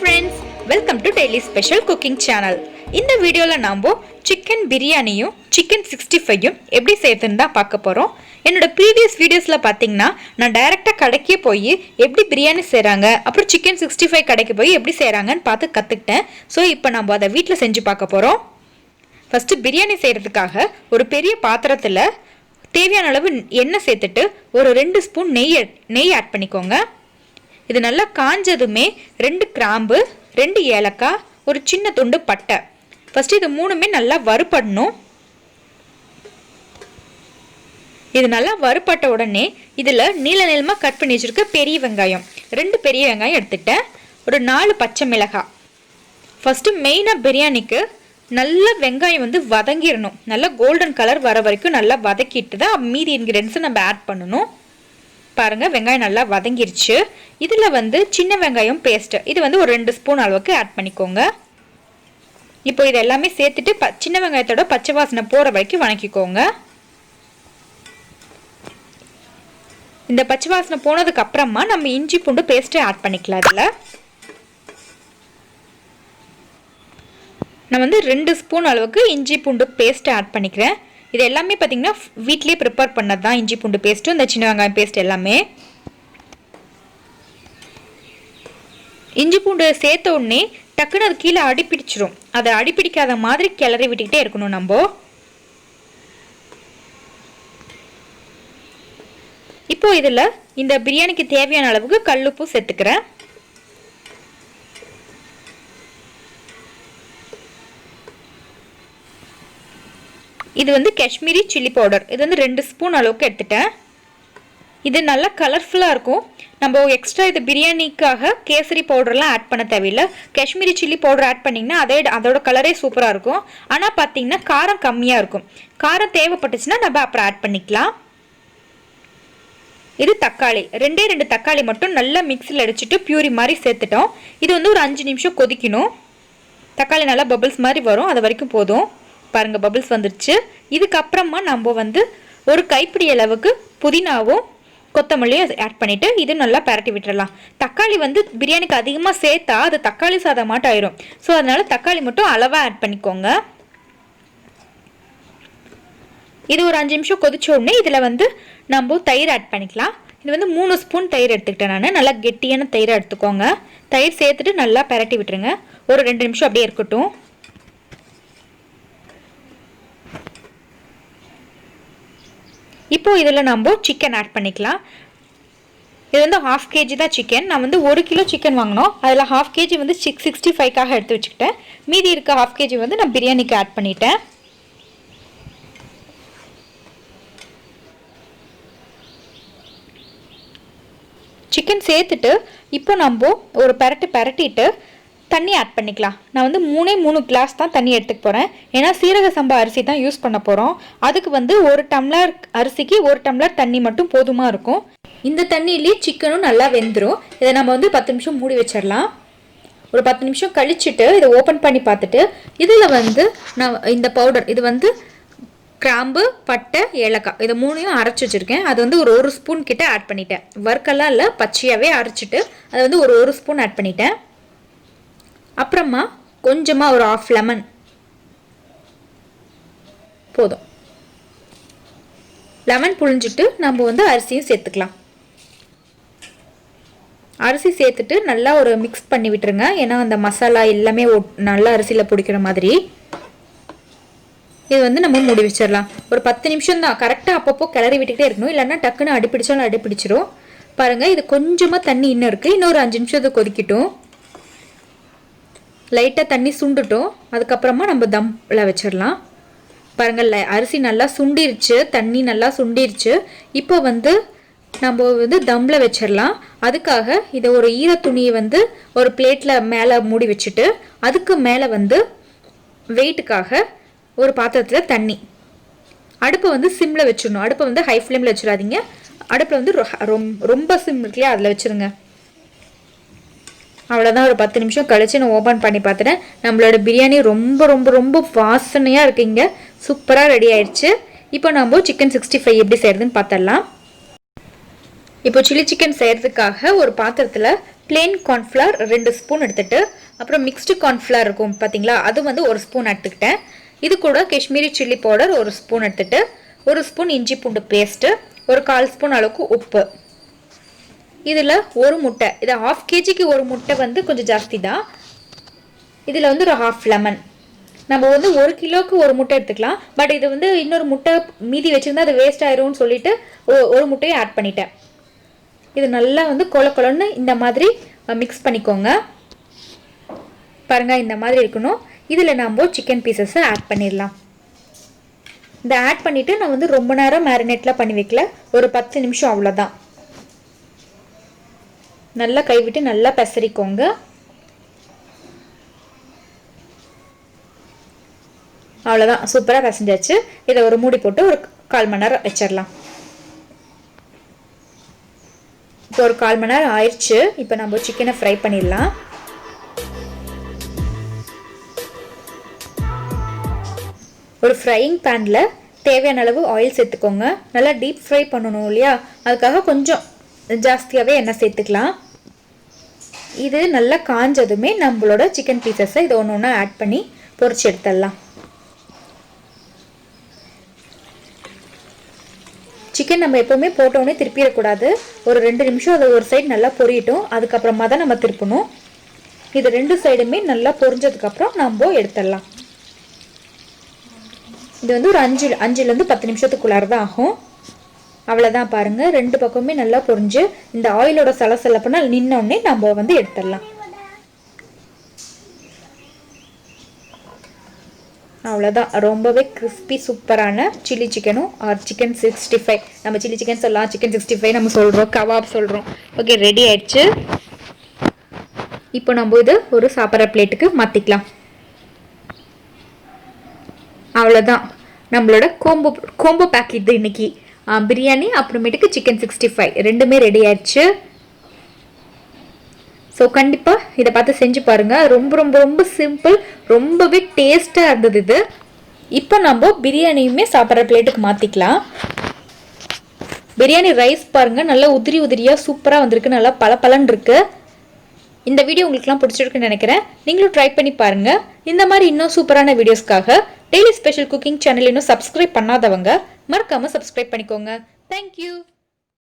friends, welcome to daily special cooking channel. இந்த வீடியோல நாம chicken பிரியாணியும் chicken 65யும் எப்படி செய்யறதுன்னு தான் பார்க்க போறோம். என்னோட previous வீடியோஸ்ல பாத்தீங்கன்னா நான் டைரக்ட்டா கடைக்கே போய் எப்படி பிரியாணி செய்றாங்க, அப்புறம் chicken 65 கடைக்கு போய் எப்படி செய்றாங்கன்னு பார்த்து கத்துக்கிட்டேன். சோ இப்போ நாம அத வீட்ல செஞ்சு பார்க்க போறோம். ஃபர்ஸ்ட் பிரியாணி செய்யறதுக்காக ஒரு பெரிய பாத்திரத்துல தேவையான அளவு எண்ணெய் சேர்த்துட்டு ஒரு 2 ஸ்பூன் நெய் ஆட் பண்ணிக்கோங்க. இது நல்லா காஞ்சதுமே 2 கிராம்பு 2 ஏலக்காய் ஒரு சின்ன துண்டு பட்டை ஃபர்ஸ்ட் இது மூணுமே நல்லா வறுபடணும். இது நல்லா வறுபட்ட உடனே இதுல நீள நீளமா கட் பண்ணி வச்சிருக்க பெரிய வெங்காயம் 2 பெரிய வெங்காயம் எடுத்துட்டேன். ஒரு 4 பச்சை மிளகாய். ஃபர்ஸ்ட் மெயினா பிரியாணிக்கு நல்ல வெங்காயம் வந்து வதங்கிரணும். நல்ல கோல்டன் கலர் வர வரைக்கும் நல்லா வதக்கிட்டு தான் மீதி இன்கிரிடியன்ட்ஸ் நம்ம ஆட் பண்ணனும். பாருங்க வெங்காயம் நல்லா வதங்கிருச்சு. இதுல வந்து சின்ன வெங்காயம் பேஸ்ட் இது வந்து ஒரு 2 ஸ்பூன் அளவுக்கு ஆட் பண்ணிக்கோங்க. இப்போ இது எல்லாமே சேர்த்துட்டு சின்ன வெங்காயத்தோட பச்சை வாசனை போற வரைக்கும் வதக்கிக்கோங்க. இந்த பச்சை வாசனை போனதுக்கு அப்புறமா நம்ம இஞ்சி பூண்டு பேஸ்ட் ஆட் பண்ணிக்கலாம். இதுல நான் வந்து 2 ஸ்பூன் அளவுக்கு இஞ்சி பூண்டு பேஸ்ட் ஆட் பண்ணிக்கிறேன். இது எல்லாமே பாத்தீங்கன்னா வீட்லயே ப்ரிப்பேர் பண்ணதுதான். இஞ்சி பூண்டு பேஸ்ட் இந்த சின்ன வெங்காயம் பேஸ்ட் எல்லாமே. இஞ்சி பூண்டு சேர்த்த உடனே டக்குன்னு அது கீழே அடிப்பிடிச்சிரும். அதை அடிப்பிடிக்காத மாதிரி கிளறி விட்டுக்கிட்டே இருக்கணும். நம்ம இப்போ இதுல இந்த பிரியாணிக்கு தேவையான அளவுக்கு கல்லுப்பு சேர்த்துக்கிறேன். இது வந்து காஷ்மீரி சில்லி பவுடர் இது வந்து 2 ஸ்பூன் அளவுக்கு எடுத்துட்டேன். இது நல்லா கலர்ஃபுல்லா இருக்கும். நம்ம எக்ஸ்ட்ரா இது பிரியாணிக்காக கேசரி பவுடர்லாம் ஆட் பண்ண தேவையில்லை. காஷ்மீரி சில்லி பவுடர் ஆட் பண்ணிங்கன்னா அதோட கலரே சூப்பரா இருக்கும். ஆனா பாத்தீங்கன்னா காரம் கம்மியா இருக்கும். காரம் தேவைப்பட்டுச்சுன்னா நம்ம அப்புறம் ஆட் பண்ணிக்கலாம். இது தக்காளி 2 தக்காளி மட்டும் நல்லா மிக்ஸில அடிச்சிட்டு பியூரி மாதிரி சேர்த்துட்டோம். இது வந்து ஒரு 5 நிமிஷம் கொதிக்கணும். தக்காளி நல்லா பபிள்ஸ் மாதிரி வரும். அது வரைக்கும் போதும். பாருங்க பபிள்ஸ் வந்துருச்சு. இதுக்கு அப்புறமா நம்ம வந்து ஒரு கைப்பிடி அளவுக்கு புதினாவும் கொத்தமல்லியும் ஆட் பண்ணிட்டு இது நல்லா பரட்டி விட்டுறலாம். தக்காளி வந்து பிரியாணிக்கு அதிகமா சேர்த்தா அது தக்காளி சாதம் மாட்ட ஆயிரும். ஸோ அதனால தக்காளி மட்டும் அளவா ஆட் பண்ணிக்கோங்க. இது ஒரு 5 நிமிஷம் கொதிச்ச உடனே இதுல வந்து நம்ம தயிர் ஆட் பண்ணிக்கலாம். இது வந்து 3 ஸ்பூன் தயிர் எடுத்துக்கிட்டேன். நான் நல்லா கெட்டியான தயிரை எடுத்துக்கோங்க. தயிர் சேர்த்துட்டு நல்லா பரட்டி விட்டுருங்க. ஒரு 2 நிமிஷம் அப்படியே இருக்கட்டும். இப்போ இதுல நம்ம சிக்கன் ஆட் பண்ணிக்கலாம். இது வந்து 1/2 kg தான் சிக்கன். நான் வந்து 1 கிலோ சிக்கன் வாங்கினோம். அதில் 1/2 kg வந்து 65க்காக எடுத்து வச்சுக்கிட்டேன். மீதி இருக்க 1/2 kg வந்து நான் பிரியாணிக்கு ஆட் பண்ணிட்டேன். சிக்கன் சேர்த்துட்டு இப்போ நம்ம ஒரு பரட்டிட்டு தண்ணி ஆட் பண்ணிக்கலாம். நான் வந்து 3 கிளாஸ் தான் தண்ணி எடுத்துக்க போகிறேன். ஏன்னா சீரக சம்பா அரிசி தான் யூஸ் பண்ண போகிறோம். அதுக்கு வந்து 1 டம்ளர் அரிசிக்கு 1 டம்ளர் தண்ணி மட்டும் போதுமா இருக்கும். இந்த தண்ணியிலேயே சிக்கனும் நல்லா வெந்துடும். இதை நம்ம வந்து 10 நிமிஷம் மூடி வச்சிடலாம். ஒரு 10 நிமிஷம் கழிச்சுட்டு இதை ஓப்பன் பண்ணி பார்த்துட்டு இதில் வந்து நான் இந்த பவுடர் இது வந்து கிராம்பு பட்டை ஏலக்காய் இதை 3ஐயும் அரைச்சி வச்சுருக்கேன். அது வந்து ஒரு ஸ்பூன் கிட்ட ஆட் பண்ணிட்டேன். வறுக்கெல்லாம் இல்லை, பச்சையாகவே அரைச்சிட்டு அதை வந்து ஒரு ஸ்பூன் ஆட் பண்ணிட்டேன். அப்புறமா கொஞ்சமா ஒரு 1/2 லெமன் போதும். லெமன் புழிஞ்சிட்டு நம்ம வந்து அரிசியும் சேர்த்துக்கலாம். அரிசி சேர்த்துட்டு நல்லா ஒரு மிக்ஸ் பண்ணி விட்டுருங்க. ஏன்னா அந்த மசாலா எல்லாமே நல்லா அரிசியில் பிடிக்கிற மாதிரி. இது வந்து நம்ம மூடி வச்சிடலாம். ஒரு 10 நிமிஷம் தான். கரெக்டாக அப்பப்போ கிளறி விட்டுக்கிட்டே இருக்கணும். இல்லைன்னா டக்குன்னு அடிப்பிடிச்சாலும் அடிப்பிடிச்சிரும். பாருங்க இது கொஞ்சமா தண்ணி இன்னும் இருக்கு. இன்னொரு 5 நிமிஷத்துக்கு கொதிக்கட்டும். லைட்டாக தண்ணி சுண்டுட்டோம். அதுக்கப்புறமா நம்ம தம்ல வச்சிடலாம். பாருங்கள் அரிசி நல்லா சுண்டிருச்சு, தண்ணி நல்லா சுண்டிருச்சு. இப்போ வந்து நம்ம வந்து தம்ல வச்சிடலாம். அதுக்காக இதை ஒரு ஈர துணியை வந்து ஒரு பிளேட்ல மேலே மூடி வச்சுட்டு அதுக்கு மேலே வந்து வெயிட்டுக்காக ஒரு பாத்திரத்தில் தண்ணி அடுப்பை வந்து சிம்ல வச்சிடணும். அடுப்பை வந்து ஹை ஃப்ளேமில் வச்சிடாதீங்க. அடுப்பில் வந்து ரொம்ப சிம் இருக்குல்லையா அதில் வச்சிருங்க. அவ்வளோதான். ஒரு 10 நிமிஷம் கழிச்சு நான் ஓப்பன் பண்ணி பார்த்துட்டேன். நம்மளோட பிரியாணி ரொம்ப வாசனையாக இருக்குங்க. சூப்பராக ரெடி ஆயிடுச்சு. இப்போ நம்ம சிக்கன் 65 எப்படி செய்யறதுன்னு பார்த்துடலாம். இப்போ சில்லி சிக்கன் செய்யறதுக்காக ஒரு பாத்திரத்தில் பிளெயின் கார்ன்ஃப்ளவர் 2 ஸ்பூன் எடுத்துட்டு அப்புறம் மிக்ஸ்டு கார்ன்ஃப்ளவர் இருக்கும் பார்த்தீங்களா, அது வந்து 1 ஸ்பூன் எடுத்துக்கிட்டேன். இது கூட காஷ்மீரி சில்லி பவுடர் 1 ஸ்பூன் எடுத்துட்டு 1 ஸ்பூன் இஞ்சி பூண்டு பேஸ்ட்டு, ஒரு 1/4 ஸ்பூன் அளவுக்கு உப்பு. இதில் ஒரு முட்டை, இது 1/2 kgக்கு ஒரு முட்டை வந்து கொஞ்சம் ஜாஸ்தி தான். இதில் வந்து ஒரு 1/2 லெமன். நம்ம வந்து 1 கிலோவுக்கு ஒரு முட்டை எடுத்துக்கலாம். பட் இது வந்து இன்னொரு முட்டை மீதி வச்சுருந்தா அது வேஸ்ட் ஆயிரும்னு சொல்லிட்டு ஒரு முட்டையை ஆட் பண்ணிட்டேன். இது நல்லா வந்து கொல கொலன்னு இந்த மாதிரி மிக்ஸ் பண்ணிக்கோங்க. பாருங்கள், இந்த மாதிரி இருக்கணும். இதில் நம்ம சிக்கன் பீசஸை ஆட் பண்ணிடலாம். இதை ஆட் பண்ணிவிட்டு நான் வந்து ரொம்ப நேரம் மேரினேட்லாம் பண்ணி வைக்கல, ஒரு 10 நிமிஷம் அவ்வளோதான். நல்லா கைவிட்டு நல்லா பெசரிக்கோங்க. அவ்வளோதான், சூப்பராக பிசைஞ்சாச்சு. இதை ஒரு மூடி போட்டு ஒரு 1/4 மணி நேரம் வச்சிடலாம். இப்போ ஒரு 1/4 மணி நேரம் ஆயிடுச்சு. இப்போ நம்ம சிக்கனை ஃப்ரை பண்ணிடலாம். ஒரு ஃப்ரையிங் பேனில் தேவையான அளவு ஆயில் சேர்த்துக்கோங்க. நல்லா டீப் ஃப்ரை பண்ணணும் இல்லையா, அதுக்காக கொஞ்சம் ஜாஸ்தியாகவே எண்ணெய் சேர்த்துக்கலாம். இது நல்லா காஞ்சதுமே நம்மளோட சிக்கன் பீசஸை இதை ஒன்று ஒன்றா ஆட் பண்ணி பொரிச்சு எடுத்துடலாம். சிக்கன் நம்ம எப்போவுமே போட்டோன்னே திருப்பிடக்கூடாது. ஒரு 2 நிமிஷம் அதை ஒரு சைடு நல்லா பொரியட்டும், அதுக்கப்புறமா தான் நம்ம திருப்பணும். இது 2 சைடுமே நல்லா பொரிஞ்சதுக்கப்புறம் நம்ம எடுத்துடலாம். இது வந்து ஒரு 5லேருந்து 10 நிமிஷத்துக்குள்ளார தான் ஆகும். அவ்வளோதான், பாருங்கள், 2 பக்கமே நல்லா பொரிஞ்சு இந்த ஆயிலோட சலசலப்புனா நின்னோடனே நம்ம வந்து எடுத்துடலாம். அவ்வளோதான், ரொம்பவே கிறிஸ்பி சூப்பரான சில்லி சிக்கனும் சிக்கன் 65, நம்ம சில்லி சிக்கன் சொல்லலாம், சிக்கன் 65 நம்ம சொல்கிறோம், கபாப் சொல்கிறோம். ஓகே, ரெடி ஆயிடுச்சு. இப்போ நம்ம இது ஒரு சாப்பிட்ற பிளேட்டுக்கு மாற்றிக்கலாம். அவ்வளோதான், நம்மளோட கோம்போ பேக் இது இன்னைக்கு. பிரியாணி அப்புறமேட்டுக்கு சிக்கன் 65 ரெண்டுமே ரெடி ஆயிடுச்சு. ஸோ கண்டிப்பாக இதை பார்த்து செஞ்சு பாருங்கள். ரொம்ப ரொம்ப ரொம்ப சிம்பிள், ரொம்பவே டேஸ்ட்டாக இருந்தது இது. இப்போ நம்ம பிரியாணியுமே சாப்பிட்ற பிளேட்டுக்கு மாற்றிக்கலாம். பிரியாணி ரைஸ் பாருங்கள், நல்லா உதிரி உதிரியாக சூப்பராக வந்திருக்கு, நல்லா பலன்னு இருக்கு. இந்த வீடியோ உங்களுக்குலாம் பிடிச்சிருக்குன்னு நினைக்கிறேன். நீங்களும் ட்ரை பண்ணி பாருங்கள். இந்த மாதிரி இன்னும் சூப்பரான வீடியோஸ்க்காக டெய்லி ஸ்பெஷல் குக்கிங் சேனல் இன்னும் சப்ஸ்கிரைப் பண்ணாதவங்க மறக்காமல் சப்ஸ்கிரைப் பண்ணிக்கோங்க. தேங்க்யூ.